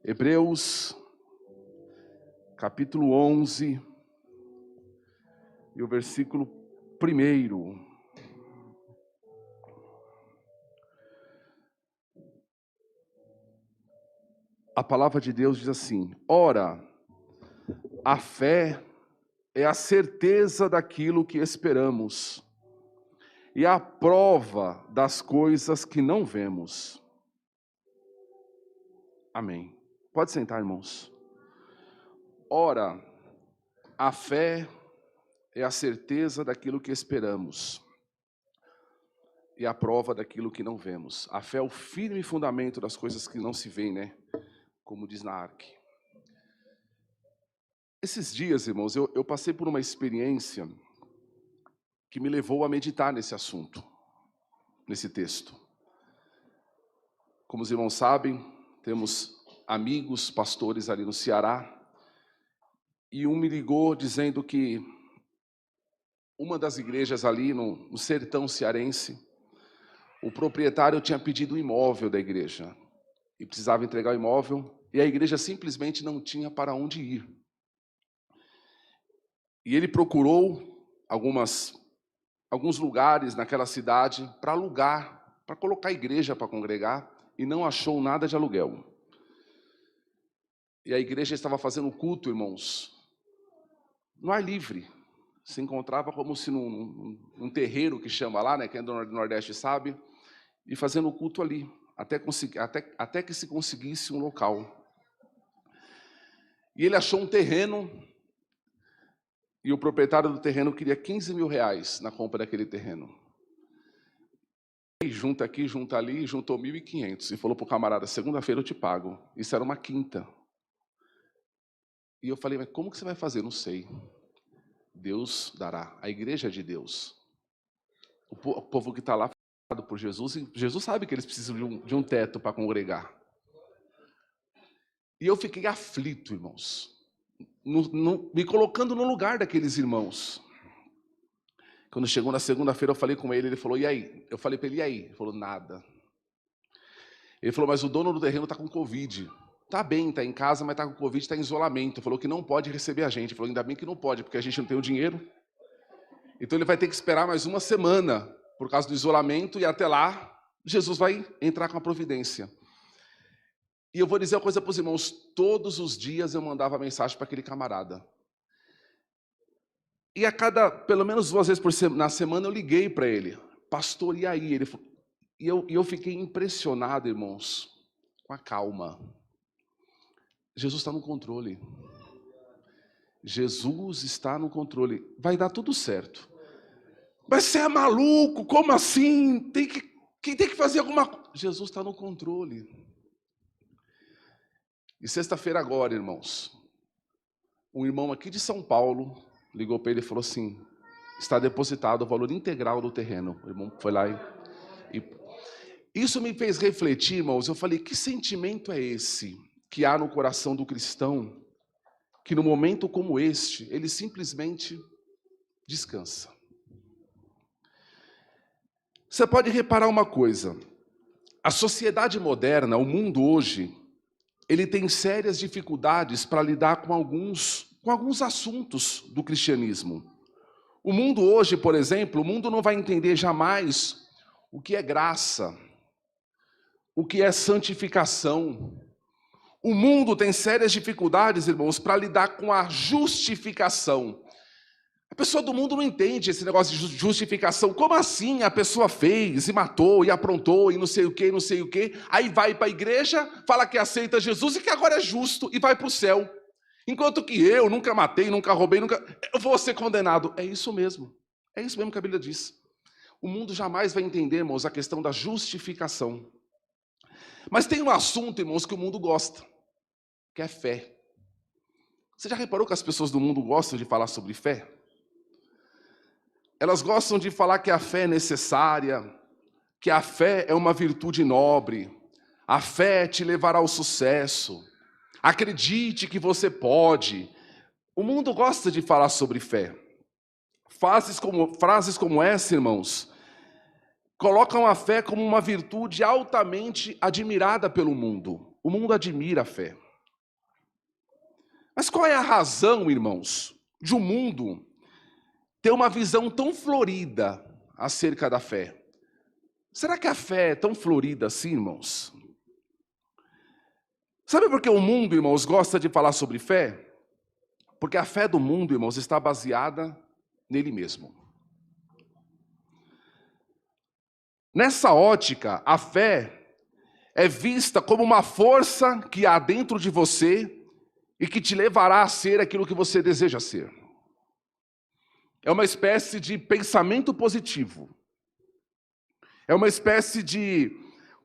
Hebreus, capítulo 11, e o versículo 1. A palavra de Deus diz assim: ora, a fé é a certeza daquilo que esperamos, e a prova das coisas que não vemos. Amém. Pode sentar, irmãos. Ora, a fé é a certeza daquilo que esperamos e a prova daquilo que não vemos. A fé é o firme fundamento das coisas que não se veem, né? Como diz na Ark. Esses dias, irmãos, eu passei por uma experiência que me levou a meditar nesse assunto, nesse texto. Como os irmãos sabem, temos amigos, pastores ali no Ceará, e um me ligou dizendo que uma das igrejas ali no sertão cearense, o proprietário tinha pedido o imóvel da igreja e precisava entregar o imóvel, e a igreja simplesmente não tinha para onde ir. E ele procurou alguns lugares naquela cidade para alugar, para colocar a igreja para congregar, e não achou nada de aluguel. E a igreja estava fazendo culto, irmãos, no ar livre. Se encontrava como se num terreiro que chama lá, né, quem é do Nordeste sabe, e fazendo culto ali, até que se conseguisse um local. E ele achou um terreno, e o proprietário do terreno queria 15 mil reais na compra daquele terreno. E junta aqui, junta ali, juntou 1.500 e falou para o camarada: segunda-feira eu te pago. Isso era uma quinta. E eu falei: mas como que você vai fazer? Não sei. Deus dará. A igreja é de Deus. O povo que está lá foi por Jesus, e Jesus sabe que eles precisam de um teto para congregar. E eu fiquei aflito, irmãos, me colocando no lugar daqueles irmãos. Quando chegou na segunda-feira, eu falei com ele, ele falou: e aí? Eu falei para ele: e aí? Ele falou: nada. Ele falou: mas o dono do terreno está com Covid. Tá bem, está em casa, mas está com Covid, está em isolamento. Falou que não pode receber a gente. Ele falou: ainda bem que não pode, porque a gente não tem o dinheiro. Então ele vai ter que esperar mais uma semana, por causa do isolamento, e até lá, Jesus vai entrar com a providência. E eu vou dizer uma coisa para os irmãos: todos os dias eu mandava mensagem para aquele camarada. E pelo menos 2 vezes na semana, eu liguei para ele: pastor, e aí? E eu fiquei impressionado, irmãos, com a calma. Jesus está no controle. Jesus está no controle. Vai dar tudo certo. Mas você é maluco? Como assim? Quem tem que fazer alguma coisa? Jesus está no controle. E sexta-feira agora, irmãos, um irmão aqui de São Paulo ligou para ele e falou assim: está depositado o valor integral do terreno. O irmão foi lá e isso me fez refletir, irmãos. Eu falei: que sentimento é esse que há no coração do cristão, que no momento como este, ele simplesmente descansa? Você pode reparar uma coisa: a sociedade moderna, o mundo hoje, ele tem sérias dificuldades para lidar com alguns assuntos do cristianismo. O mundo hoje, por exemplo, o mundo não vai entender jamais o que é graça, o que é santificação. O mundo tem sérias dificuldades, irmãos, para lidar com a justificação. A pessoa do mundo não entende esse negócio de justificação. Como assim? A pessoa fez e matou e aprontou e não sei o que, não sei o que. Aí vai para a igreja, fala que aceita Jesus e que agora é justo e vai para o céu. Enquanto que eu nunca matei, nunca roubei, eu vou ser condenado. É isso mesmo. É isso mesmo que a Bíblia diz. O mundo jamais vai entender, irmãos, a questão da justificação. Mas tem um assunto, irmãos, que o mundo gosta, que é fé. Você já reparou que as pessoas do mundo gostam de falar sobre fé? Elas gostam de falar que a fé é necessária, que a fé é uma virtude nobre, a fé te levará ao sucesso, acredite que você pode. O mundo gosta de falar sobre fé. Frases como essa, irmãos, colocam a fé como uma virtude altamente admirada pelo mundo. O mundo admira a fé. Mas qual é a razão, irmãos, de o mundo ter uma visão tão florida acerca da fé? Será que a fé é tão florida assim, irmãos? Sabe por que o mundo, irmãos, gosta de falar sobre fé? Porque a fé do mundo, irmãos, está baseada nele mesmo. Nessa ótica, a fé é vista como uma força que há dentro de você e que te levará a ser aquilo que você deseja ser. É uma espécie de pensamento positivo. É uma espécie de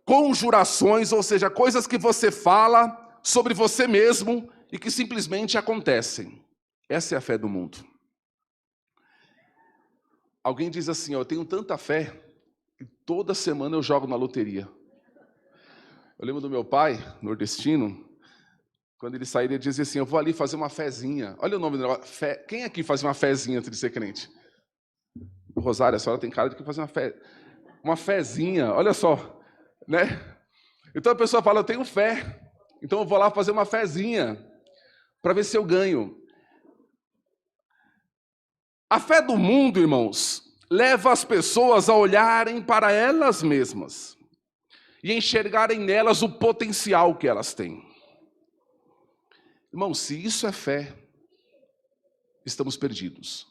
conjurações, ou seja, coisas que você fala sobre você mesmo e que simplesmente acontecem. Essa é a fé do mundo. Alguém diz assim, eu tenho tanta fé que toda semana eu jogo na loteria. Eu lembro do meu pai, nordestino, quando ele saía, ele dizia assim, eu vou ali fazer uma fezinha. Olha o nome do negócio, fé. Quem aqui faz uma fezinha antes de ser crente? Rosário, a senhora tem cara de que faz uma fezinha, olha só, né? Então a pessoa fala, eu tenho fé, então eu vou lá fazer uma fezinha para ver se eu ganho. A fé do mundo, irmãos, leva as pessoas a olharem para elas mesmas e enxergarem nelas o potencial que elas têm. Irmãos, se isso é fé, estamos perdidos.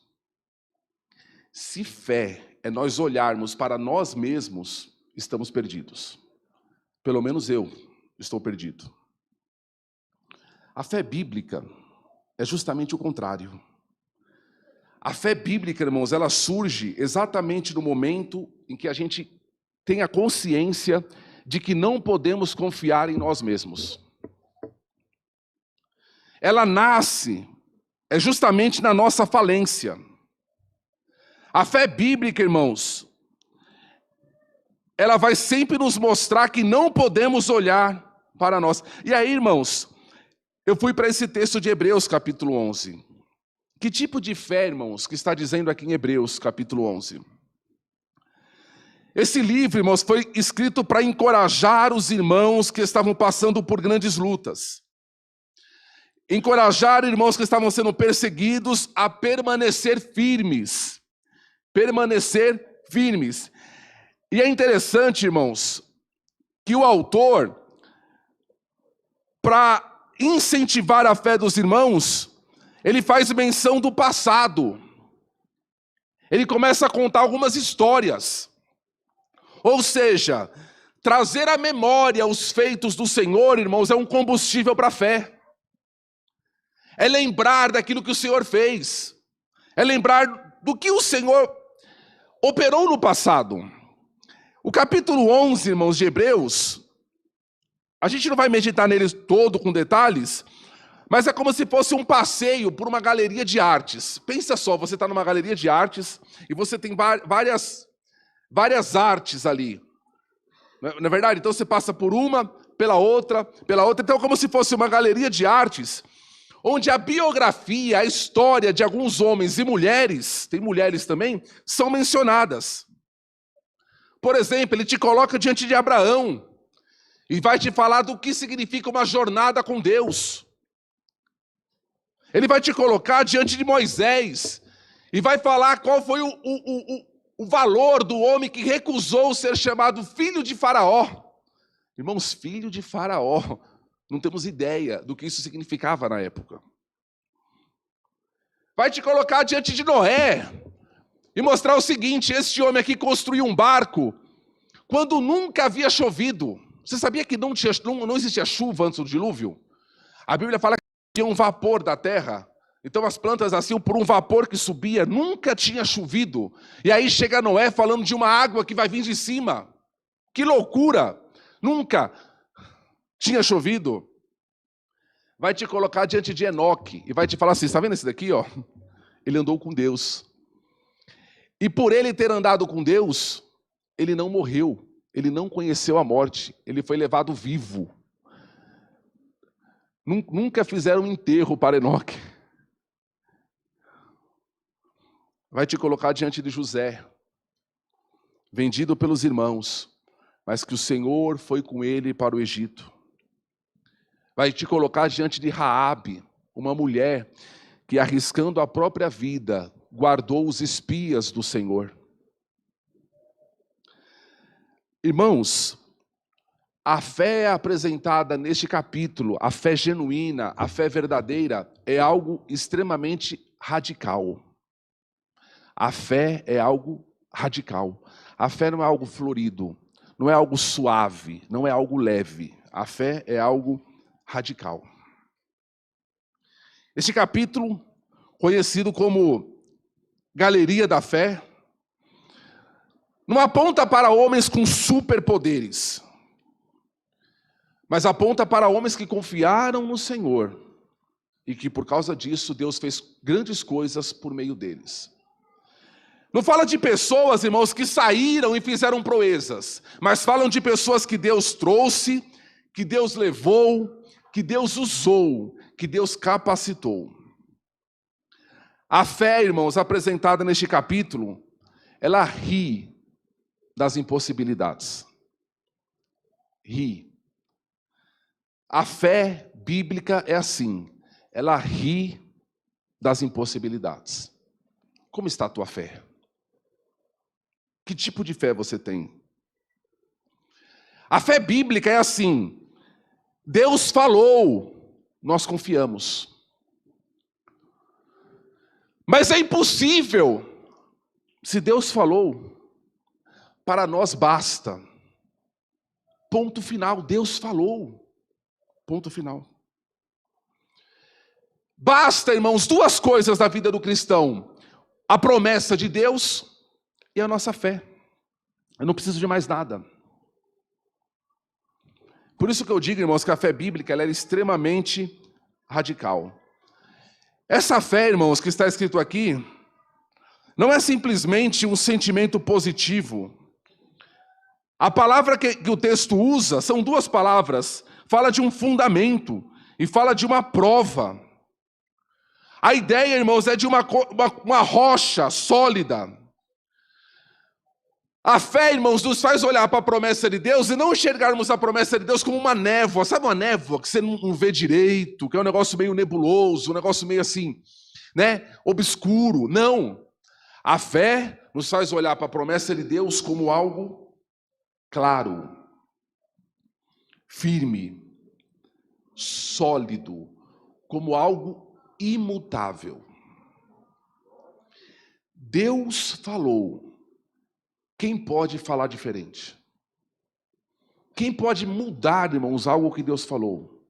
Se fé é nós olharmos para nós mesmos, estamos perdidos. Pelo menos eu estou perdido. A fé bíblica é justamente o contrário. A fé bíblica, irmãos, ela surge exatamente no momento em que a gente tem a consciência de que não podemos confiar em nós mesmos. Ela nasce justamente na nossa falência. A fé bíblica, irmãos, ela vai sempre nos mostrar que não podemos olhar para nós. E aí, irmãos, eu fui para esse texto de Hebreus, capítulo 11. Que tipo de fé, irmãos, que está dizendo aqui em Hebreus, capítulo 11? Esse livro, irmãos, foi escrito para encorajar os irmãos que estavam passando por grandes lutas. Encorajar irmãos que estavam sendo perseguidos a permanecer firmes. Permanecer firmes. E é interessante, irmãos, que o autor, para incentivar a fé dos irmãos, ele faz menção do passado. Ele começa a contar algumas histórias. Ou seja, trazer à memória os feitos do Senhor, irmãos, é um combustível para a fé. É lembrar daquilo que o Senhor fez. É lembrar do que o Senhor operou no passado. O capítulo 11, irmãos, de Hebreus, a gente não vai meditar nele todo com detalhes, mas é como se fosse um passeio por uma galeria de artes. Pensa só, você está numa galeria de artes e você tem várias artes ali. Não é verdade? Então você passa por uma, pela outra. Então é como se fosse uma galeria de artes, onde a biografia, a história de alguns homens e mulheres, tem mulheres também, são mencionadas. Por exemplo, ele te coloca diante de Abraão e vai te falar do que significa uma jornada com Deus. Ele vai te colocar diante de Moisés e vai falar qual foi o valor do homem que recusou ser chamado filho de Faraó. Irmãos, filho de Faraó. Não temos ideia do que isso significava na época. Vai te colocar diante de Noé e mostrar o seguinte: este homem aqui construiu um barco quando nunca havia chovido. Você sabia que não existia chuva antes do dilúvio? A Bíblia fala que tinha um vapor da terra. Então as plantas nasciam por um vapor que subia, nunca tinha chovido. E aí chega Noé falando de uma água que vai vir de cima. Que loucura! Nunca tinha chovido. Vai te colocar diante de Enoque e vai te falar assim, está vendo esse daqui, ó? Ele andou com Deus. E por ele ter andado com Deus, ele não morreu, ele não conheceu a morte, ele foi levado vivo. Nunca fizeram um enterro para Enoque. Vai te colocar diante de José, vendido pelos irmãos, mas que o Senhor foi com ele para o Egito. Vai te colocar diante de Raabe, uma mulher que, arriscando a própria vida, guardou os espias do Senhor. Irmãos, a fé apresentada neste capítulo, a fé genuína, a fé verdadeira, é algo extremamente radical. A fé é algo radical. A fé não é algo florido, não é algo suave, não é algo leve. A fé é algo radical. Este capítulo, conhecido como Galeria da Fé, não aponta para homens com superpoderes, mas aponta para homens que confiaram no Senhor e que por causa disso Deus fez grandes coisas por meio deles. Não fala de pessoas, irmãos, que saíram e fizeram proezas, mas falam de pessoas que Deus trouxe, que Deus levou, que Deus usou, que Deus capacitou. A fé, irmãos, apresentada neste capítulo, ela ri das impossibilidades. Ri. A fé bíblica é assim, ela ri das impossibilidades. Como está a tua fé? Que tipo de fé você tem? A fé bíblica é assim, Deus falou, nós confiamos. Mas é impossível, se Deus falou, para nós basta. Ponto final, Deus falou. Ponto final. Basta, irmãos, duas coisas na vida do cristão: a promessa de Deus e a nossa fé. Eu não preciso de mais nada. Por isso que eu digo, irmãos, que a fé bíblica ela é extremamente radical. Essa fé, irmãos, que está escrito aqui, não é simplesmente um sentimento positivo. A palavra que o texto usa são duas palavras. Fala de um fundamento e fala de uma prova. A ideia, irmãos, é de uma rocha sólida. A fé, irmãos, nos faz olhar para a promessa de Deus e não enxergarmos a promessa de Deus como uma névoa. Sabe uma névoa que você não vê direito, que é um negócio meio nebuloso, um negócio meio assim, né, obscuro. Não. A fé nos faz olhar para a promessa de Deus como algo claro, firme, sólido, como algo imutável. Deus falou. Quem pode falar diferente? Quem pode mudar, irmãos, algo que Deus falou?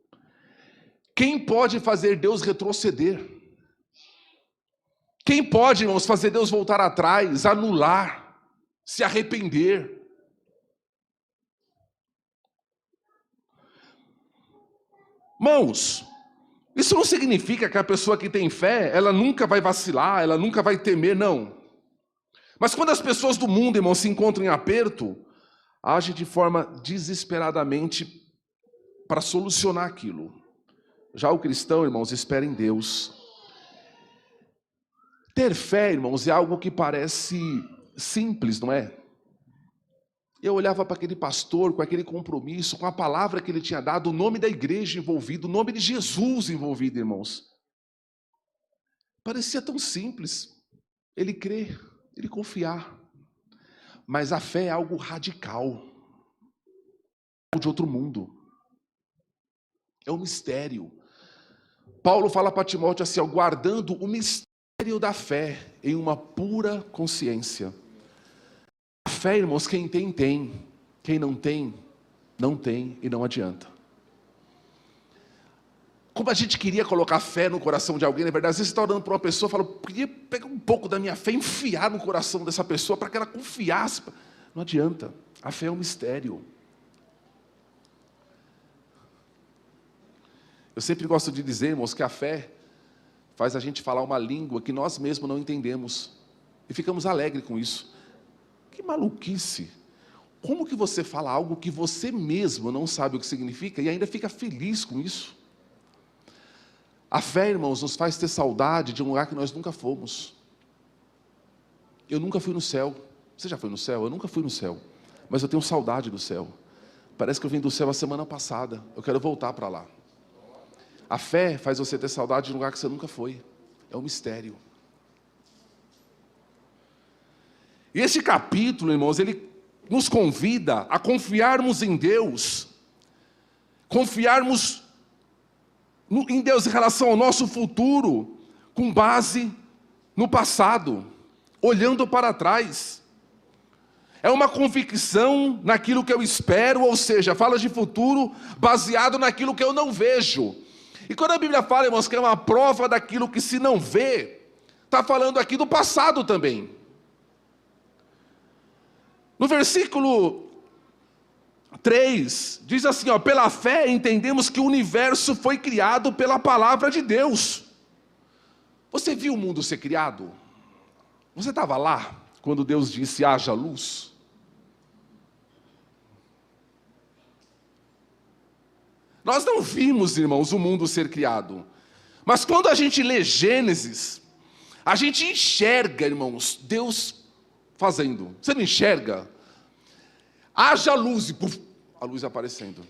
Quem pode fazer Deus retroceder? Quem pode, irmãos, fazer Deus voltar atrás, anular, se arrepender? Irmãos, isso não significa que a pessoa que tem fé, ela nunca vai vacilar, ela nunca vai temer, não. Mas quando as pessoas do mundo, irmãos, se encontram em aperto, agem de forma desesperadamente para solucionar aquilo. Já o cristão, irmãos, espera em Deus. Ter fé, irmãos, é algo que parece simples, não é? Eu olhava para aquele pastor com aquele compromisso, com a palavra que ele tinha dado, o nome da igreja envolvido, o nome de Jesus envolvido, irmãos. Parecia tão simples. Ele crer, ele confiar. Mas a fé é algo radical. É algo de outro mundo. É um mistério. Paulo fala para Timóteo assim, ó, guardando o mistério da fé em uma pura consciência. A fé, irmãos, quem tem, tem. Quem não tem, não tem e não adianta. Como a gente queria colocar fé no coração de alguém, na verdade, às vezes você está orando para uma pessoa e fala, queria pegar um pouco da minha fé e enfiar no coração dessa pessoa para que ela confiasse. Não adianta, a fé é um mistério. Eu sempre gosto de dizer, irmãos, que a fé faz a gente falar uma língua que nós mesmos não entendemos. E ficamos alegres com isso. Que maluquice! Como que você fala algo que você mesmo não sabe o que significa e ainda fica feliz com isso? A fé, irmãos, nos faz ter saudade de um lugar que nós nunca fomos. Eu nunca fui no céu. Você já foi no céu? Eu nunca fui no céu. Mas eu tenho saudade do céu. Parece que eu vim do céu a semana passada. Eu quero voltar para lá. A fé faz você ter saudade de um lugar que você nunca foi. É um mistério. E esse capítulo, irmãos, ele nos convida a confiarmos em Deus, confiarmos em Deus em relação ao nosso futuro, com base no passado, olhando para trás. É uma convicção naquilo que eu espero, ou seja, fala de futuro baseado naquilo que eu não vejo. E quando a Bíblia fala, irmãos, que é uma prova daquilo que se não vê, está falando aqui do passado também. No versículo 3, diz assim, ó, pela fé entendemos que o universo foi criado pela palavra de Deus. Você viu o mundo ser criado? Você estava lá quando Deus disse, haja luz? Nós não vimos, irmãos, o mundo ser criado. Mas quando a gente lê Gênesis, a gente enxerga, irmãos, Deus fazendo. Você não enxerga? Haja luz, e puf, a luz aparecendo.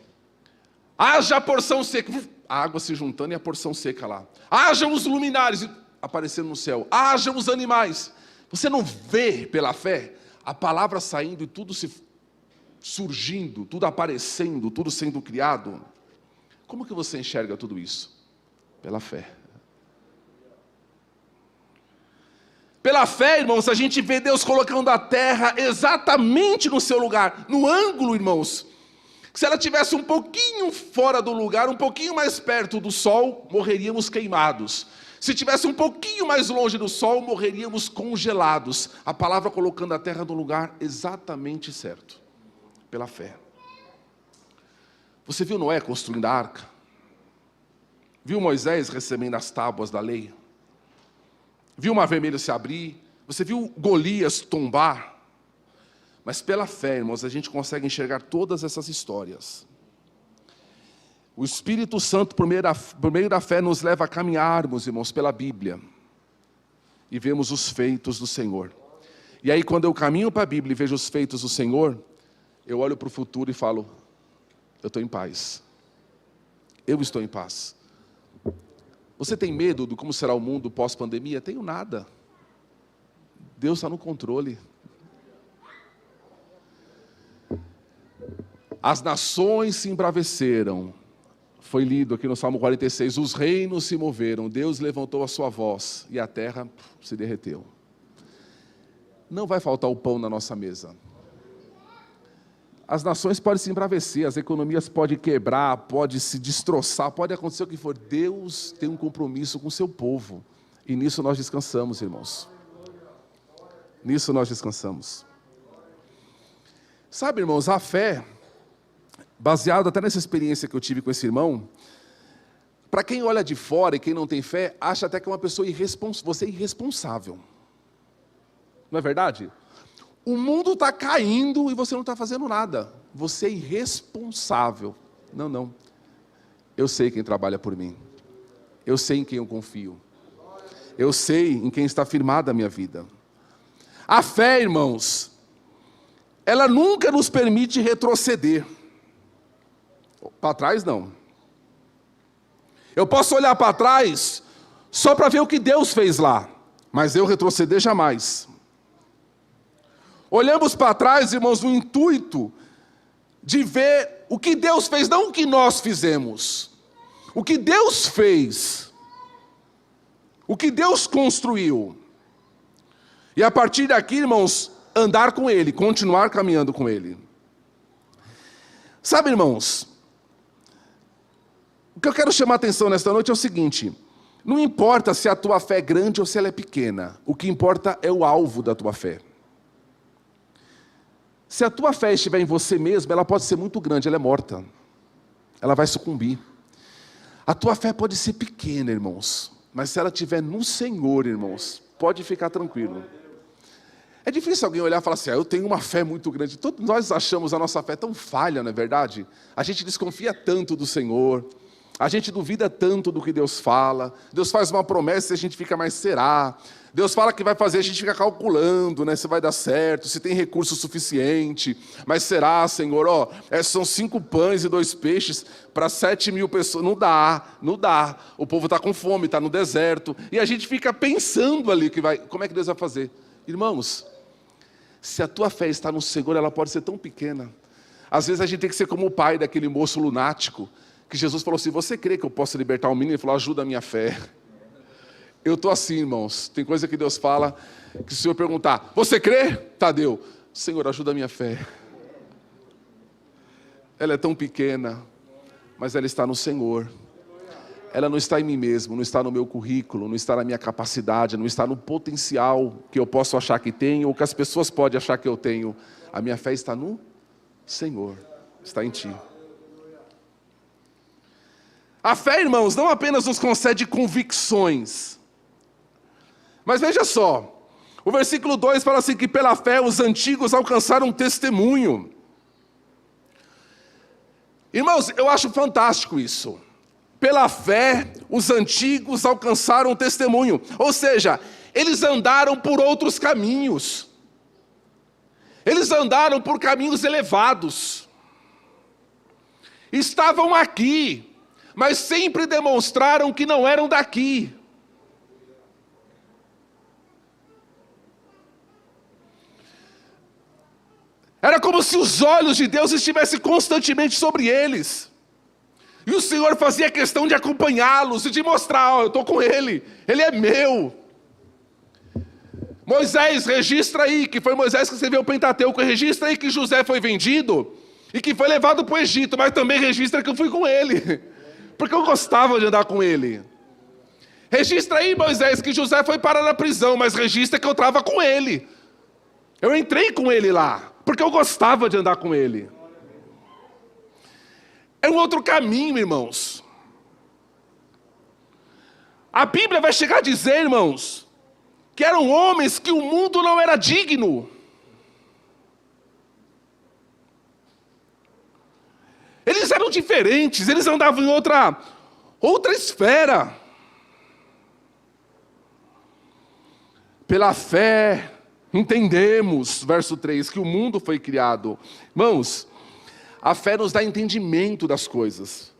Haja porção seca, puf, a água se juntando e a porção seca lá. Haja os luminares aparecendo no céu. Haja os animais. Você não vê pela fé a palavra saindo e tudo se surgindo, tudo aparecendo, tudo sendo criado? Como que você enxerga tudo isso? Pela fé. Pela fé, irmãos, a gente vê Deus colocando a terra exatamente no seu lugar, no ângulo, irmãos. Se ela tivesse um pouquinho fora do lugar, um pouquinho mais perto do sol, morreríamos queimados. Se tivesse um pouquinho mais longe do sol, morreríamos congelados. A palavra colocando a terra no lugar exatamente certo. Pela fé. Você viu Noé construindo a arca? Viu Moisés recebendo as tábuas da lei? Viu o mar vermelho se abrir? Você viu Golias tombar? Mas pela fé, irmãos, a gente consegue enxergar todas essas histórias. O Espírito Santo, por meio da fé, nos leva a caminharmos, irmãos, pela Bíblia. E vemos os feitos do Senhor. E aí, quando eu caminho para a Bíblia e vejo os feitos do Senhor, eu olho para o futuro e falo, eu estou em paz. Eu estou em paz. Você tem medo de como será o mundo pós-pandemia? Tenho nada. Deus está no controle. As nações se embraveceram. Foi lido aqui no Salmo 46. Os reinos se moveram. Deus levantou a sua voz e a terra se derreteu. Não vai faltar o pão na nossa mesa. As nações podem se embravecer, as economias podem quebrar, podem se destroçar, pode acontecer o que for. Deus tem um compromisso com o seu povo. E nisso nós descansamos, irmãos. Nisso nós descansamos. Sabe, irmãos, a fé, baseado até nessa experiência que eu tive com esse irmão, para quem olha de fora e quem não tem fé, acha até que é uma pessoa você é irresponsável. Não é verdade? O mundo está caindo e você não está fazendo nada. Você é irresponsável. Não. Eu sei quem trabalha por mim. Eu sei em quem eu confio. Eu sei em quem está firmada a minha vida. A fé, irmãos, ela nunca nos permite retroceder. Para trás, não. Eu posso olhar para trás só para ver o que Deus fez lá. Mas eu retroceder jamais. Olhamos para trás, irmãos, no intuito de ver o que Deus fez, não o que nós fizemos. O que Deus fez. O que Deus construiu. E a partir daqui, irmãos, andar com Ele, continuar caminhando com Ele. Sabe, irmãos, o que eu quero chamar a atenção nesta noite é o seguinte: não importa se a tua fé é grande ou se ela é pequena, o que importa é o alvo da tua fé. Se a tua fé estiver em você mesmo, ela pode ser muito grande, ela é morta. Ela vai sucumbir. A tua fé pode ser pequena, irmãos, mas se ela estiver no Senhor, irmãos, pode ficar tranquilo. É difícil alguém olhar e falar assim, eu tenho uma fé muito grande. Todos nós achamos a nossa fé tão falha, não é verdade? A gente desconfia tanto do Senhor. A gente duvida tanto do que Deus fala. Deus faz uma promessa e a gente fica, mas será? Deus fala que vai fazer, a gente fica calculando, né, se vai dar certo, se tem recurso suficiente. Mas será, Senhor? São 5 pães e 2 peixes para 7.000 pessoas. Não dá, não dá. O povo está com fome, está no deserto. E a gente fica pensando ali, como é que Deus vai fazer? Irmãos, se a tua fé está no Senhor, ela pode ser tão pequena. Às vezes a gente tem que ser como o pai daquele moço lunático, que Jesus falou assim, você crê que eu posso libertar um menino? Ele falou, ajuda a minha fé. Eu estou assim, irmãos. Tem coisa que Deus fala, que se o Senhor perguntar, você crê, Tadeu? Senhor, ajuda a minha fé. Ela é tão pequena, mas ela está no Senhor. Ela não está em mim mesmo, não está no meu currículo, não está na minha capacidade, não está no potencial que eu posso achar que tenho, ou que as pessoas podem achar que eu tenho. A minha fé está no Senhor, está em Ti. A fé, irmãos, não apenas nos concede convicções, mas veja só, o versículo 2 fala assim, que pela fé os antigos alcançaram testemunho. Irmãos, eu acho fantástico isso. Pela fé, os antigos alcançaram testemunho. Ou seja, eles andaram por outros caminhos. Eles andaram por caminhos elevados. Estavam aqui, mas sempre demonstraram que não eram daqui. Era como se os olhos de Deus estivessem constantemente sobre eles. E o Senhor fazia questão de acompanhá-los e de mostrar, eu estou com ele é meu. Moisés, registra aí, que foi Moisés que escreveu o Pentateuco, registra aí que José foi vendido e que foi levado para o Egito, mas também registra que eu fui com ele, porque eu gostava de andar com ele. Registra aí, Moisés, que José foi parar na prisão, mas registra que eu estava com ele. Eu entrei com ele lá, porque eu gostava de andar com ele. É um outro caminho, irmãos. A Bíblia vai chegar a dizer, irmãos, que eram homens que o mundo não era digno. Eles eram diferentes, eles andavam em outra esfera. Pela fé, entendemos, verso 3, que o mundo foi criado. Irmãos, a fé nos dá entendimento das coisas.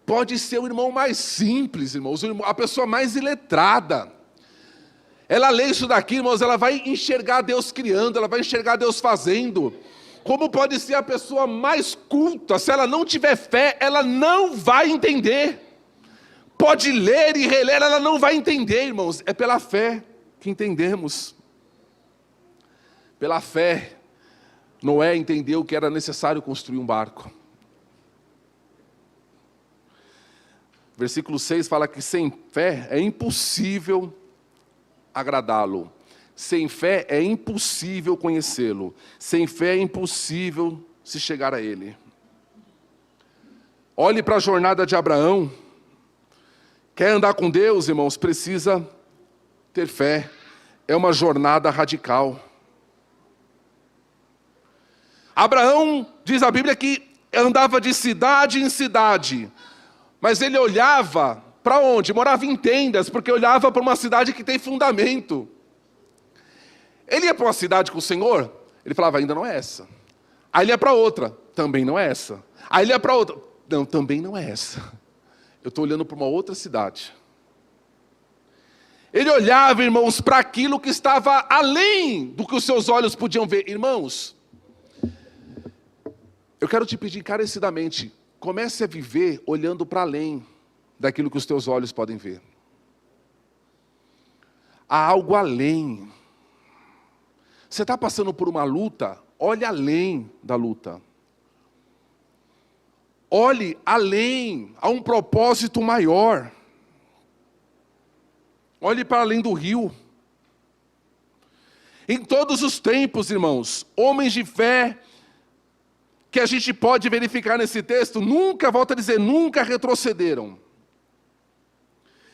Pode ser o irmão mais simples, irmãos, a pessoa mais iletrada. Ela lê isso daqui, irmãos, ela vai enxergar Deus criando, ela vai enxergar Deus fazendo. Como pode ser a pessoa mais culta, se ela não tiver fé, ela não vai entender. Pode ler e reler, ela não vai entender, irmãos. É pela fé que entendemos. Pela fé, Noé entendeu que era necessário construir um barco. Versículo 6 fala que sem fé é impossível agradá-lo. Sem fé é impossível conhecê-lo. Sem fé é impossível se chegar a ele. Olhe para a jornada de Abraão. Quer andar com Deus, irmãos? Precisa ter fé. É uma jornada radical. Abraão, diz a Bíblia, que andava de cidade em cidade. Mas ele olhava para onde? Morava em tendas, porque olhava para uma cidade que tem fundamento. Ele ia para uma cidade com o Senhor, ele falava, ainda não é essa. Aí ele ia para outra, também não é essa. Aí ele ia para outra, não, também não é essa. Eu estou olhando para uma outra cidade. Ele olhava, irmãos, para aquilo que estava além do que os seus olhos podiam ver. Irmãos, eu quero te pedir encarecidamente, comece a viver olhando para além daquilo que os teus olhos podem ver. Há algo além. Você está passando por uma luta, olhe além da luta. Olhe além, a um propósito maior. Olhe para além do rio. Em todos os tempos, irmãos, homens de fé, que a gente pode verificar nesse texto, nunca, volto a dizer, nunca retrocederam.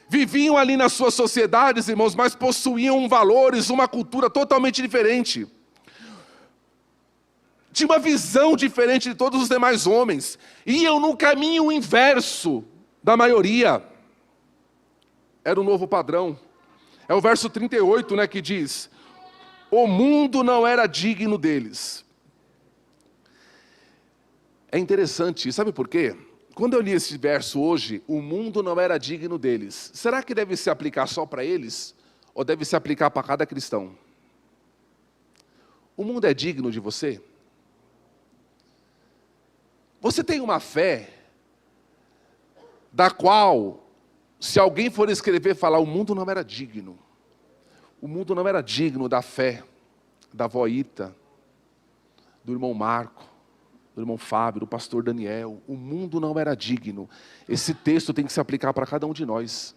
Viviam ali nas suas sociedades, irmãos, mas possuíam valores, uma cultura totalmente diferente. tinha uma visão diferente de todos os demais homens, iam no caminho inverso da maioria. Era o novo padrão. É o verso 38, né, que diz: o mundo não era digno deles. É interessante, sabe por quê? Quando eu li esse verso hoje, o mundo não era digno deles. Será que deve se aplicar só para eles? Ou deve se aplicar para cada cristão? O mundo é digno de você? Você tem uma fé da qual, se alguém for escrever, falar, o mundo não era digno. O mundo não era digno da fé da avó Ita, do irmão Marco, do irmão Fábio, do pastor Daniel. O mundo não era digno. Esse texto tem que se aplicar para cada um de nós.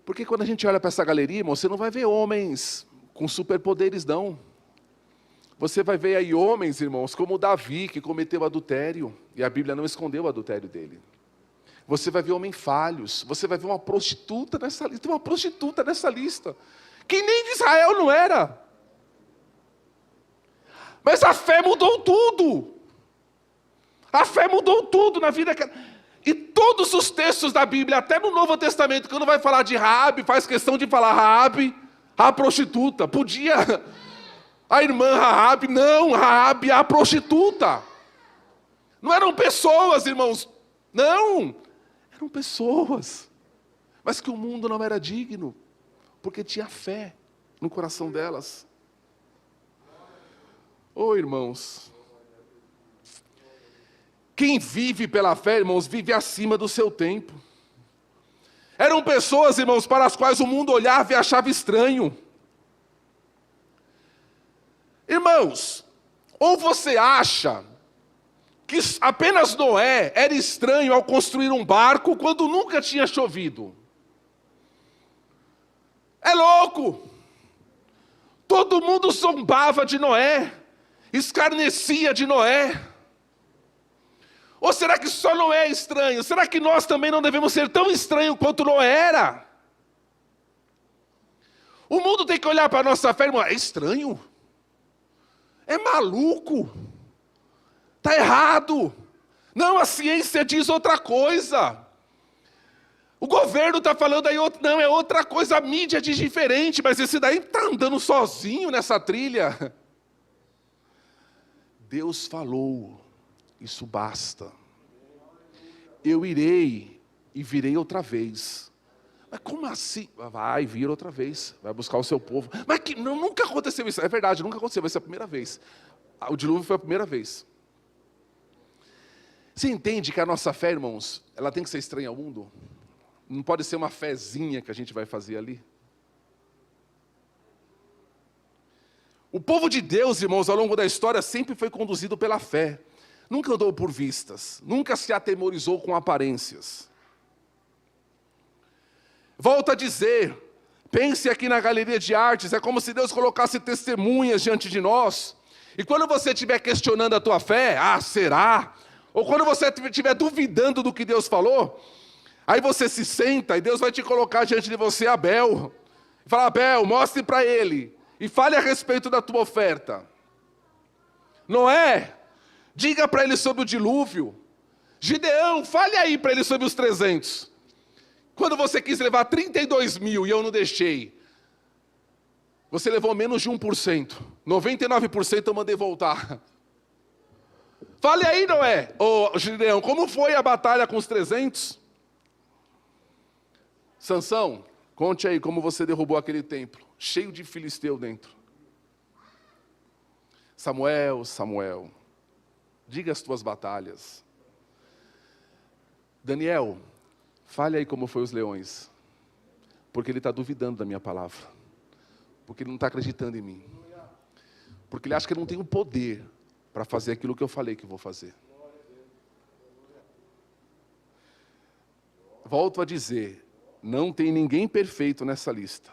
Porque quando a gente olha para essa galeria, irmão, você não vai ver homens com superpoderes, não. Você vai ver aí homens, irmãos, como Davi, que cometeu adultério, e a Bíblia não escondeu o adultério dele. Você vai ver homens falhos, você vai ver uma prostituta nessa lista, tem uma prostituta nessa lista, que nem de Israel não era. Mas a fé mudou tudo. A fé mudou tudo na vida. E todos os textos da Bíblia, até no Novo Testamento, quando vai falar de Raabe, faz questão de falar Raabe, a prostituta. Podia a irmã Raabe, não, Raabe, a prostituta. Não eram pessoas, irmãos, não. Eram pessoas. Mas que o mundo não era digno, porque tinha fé no coração delas. Oh, irmãos, quem vive pela fé, irmãos, vive acima do seu tempo. Eram pessoas, irmãos, para as quais o mundo olhava e achava estranho. Irmãos, ou você acha que apenas Noé era estranho ao construir um barco quando nunca tinha chovido? É louco! Todo mundo zombava de Noé, escarnecia de Noé. Ou será que só Noé é estranho? Será que nós também não devemos ser tão estranhos quanto Noé era? O mundo tem que olhar para a nossa fé, irmão, é estranho. É maluco. Está errado. Não, a ciência diz outra coisa. O governo está falando aí, não, é outra coisa, a mídia diz diferente, mas esse daí está andando sozinho nessa trilha. Deus falou, isso basta. Eu irei e virei outra vez. Mas como assim? Vai vir outra vez, vai buscar o seu povo. Mas que, não, nunca aconteceu isso. É verdade, nunca aconteceu, vai ser a primeira vez. O dilúvio foi a primeira vez. Você entende que a nossa fé, irmãos, ela tem que ser estranha ao mundo? Não pode ser uma fezinha que a gente vai fazer ali. O povo de Deus, irmãos, ao longo da história, sempre foi conduzido pela fé. Nunca andou por vistas, nunca se atemorizou com aparências. Volto a dizer, pense aqui na galeria de artes, é como se Deus colocasse testemunhas diante de nós. E quando você estiver questionando a tua fé, será? Ou quando você estiver duvidando do que Deus falou, aí você se senta e Deus vai te colocar diante de você Abel. E fala, Abel, mostre para ele e fale a respeito da tua oferta. Noé, diga para ele sobre o dilúvio. Gideão, fale aí para ele sobre os 300. Quando você quis levar 32 mil e eu não deixei, você levou menos de 1%. 99% eu mandei voltar. Fale aí, Noé. Ô, Gideão, como foi a batalha com os 300? Sansão, conte aí como você derrubou aquele templo, cheio de filisteu dentro. Samuel, Samuel, diga as tuas batalhas. Daniel, fale aí como foi os leões. Porque ele está duvidando da minha palavra. Porque ele não está acreditando em mim. Porque ele acha que eu não tenho poder para fazer aquilo que eu falei que vou fazer. Volto a dizer, não tem ninguém perfeito nessa lista.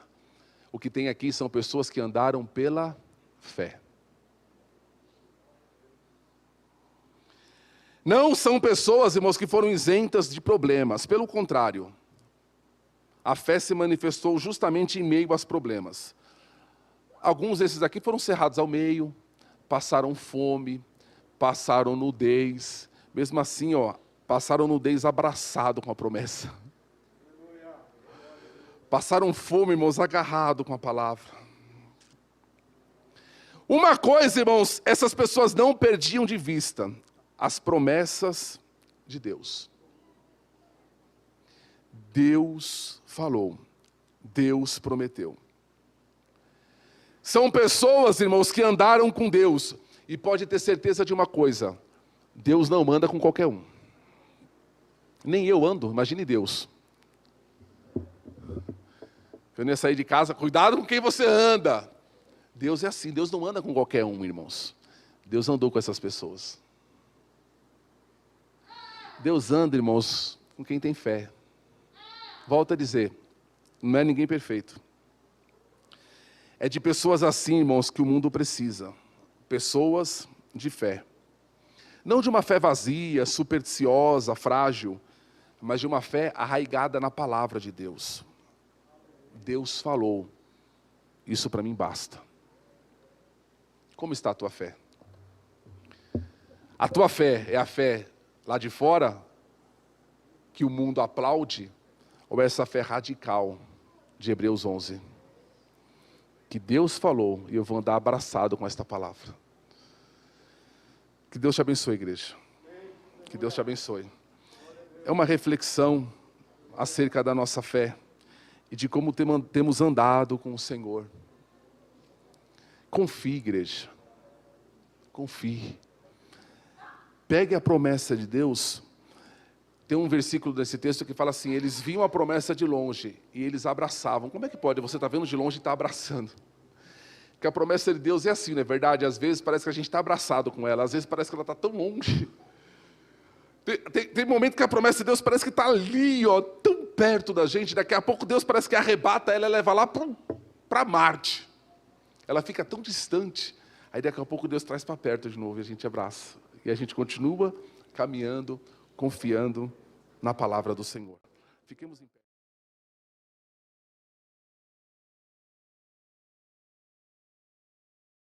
O que tem aqui são pessoas que andaram pela fé. Não são pessoas, irmãos, que foram isentas de problemas. Pelo contrário, a fé se manifestou justamente em meio aos problemas. Alguns desses aqui foram cerrados ao meio, passaram fome, passaram nudez, mesmo assim, passaram nudez abraçado com a promessa. Passaram fome, irmãos, agarrado com a palavra. Uma coisa, irmãos, essas pessoas não perdiam de vista: as promessas de Deus. Deus falou, Deus prometeu. São pessoas, irmãos, que andaram com Deus. E pode ter certeza de uma coisa: Deus não anda com qualquer um. Nem eu ando, imagine Deus. Eu não ia sair de casa, cuidado com quem você anda. Deus é assim, Deus não anda com qualquer um, irmãos. Deus andou com essas pessoas. Deus anda, irmãos, com quem tem fé. Volto a dizer, não é ninguém perfeito. É de pessoas assim, irmãos, que o mundo precisa. Pessoas de fé. Não de uma fé vazia, supersticiosa, frágil, mas de uma fé arraigada na palavra de Deus. Deus falou, isso para mim basta. Como está a tua fé? A tua fé é a fé lá de fora, que o mundo aplaude, ou é essa fé radical de Hebreus 11? Que Deus falou e eu vou andar abraçado com esta palavra. Que Deus te abençoe, igreja. Que Deus te abençoe. É uma reflexão acerca da nossa fé e de como temos andado com o Senhor. Confie, igreja. Confie. Pegue a promessa de Deus. Tem um versículo desse texto que fala assim: eles viam a promessa de longe e eles abraçavam. Como é que pode? Você está vendo de longe e está abraçando. Porque a promessa de Deus é assim, não é verdade? Às vezes parece que a gente está abraçado com ela, às vezes parece que ela está tão longe. Tem momento que a promessa de Deus parece que está ali, tão perto da gente. Daqui a pouco Deus parece que arrebata ela e leva lá para Marte. Ela fica tão distante. Aí daqui a pouco Deus traz para perto de novo e a gente abraça. E a gente continua caminhando, confiando na palavra do Senhor. Fiquemos em pé.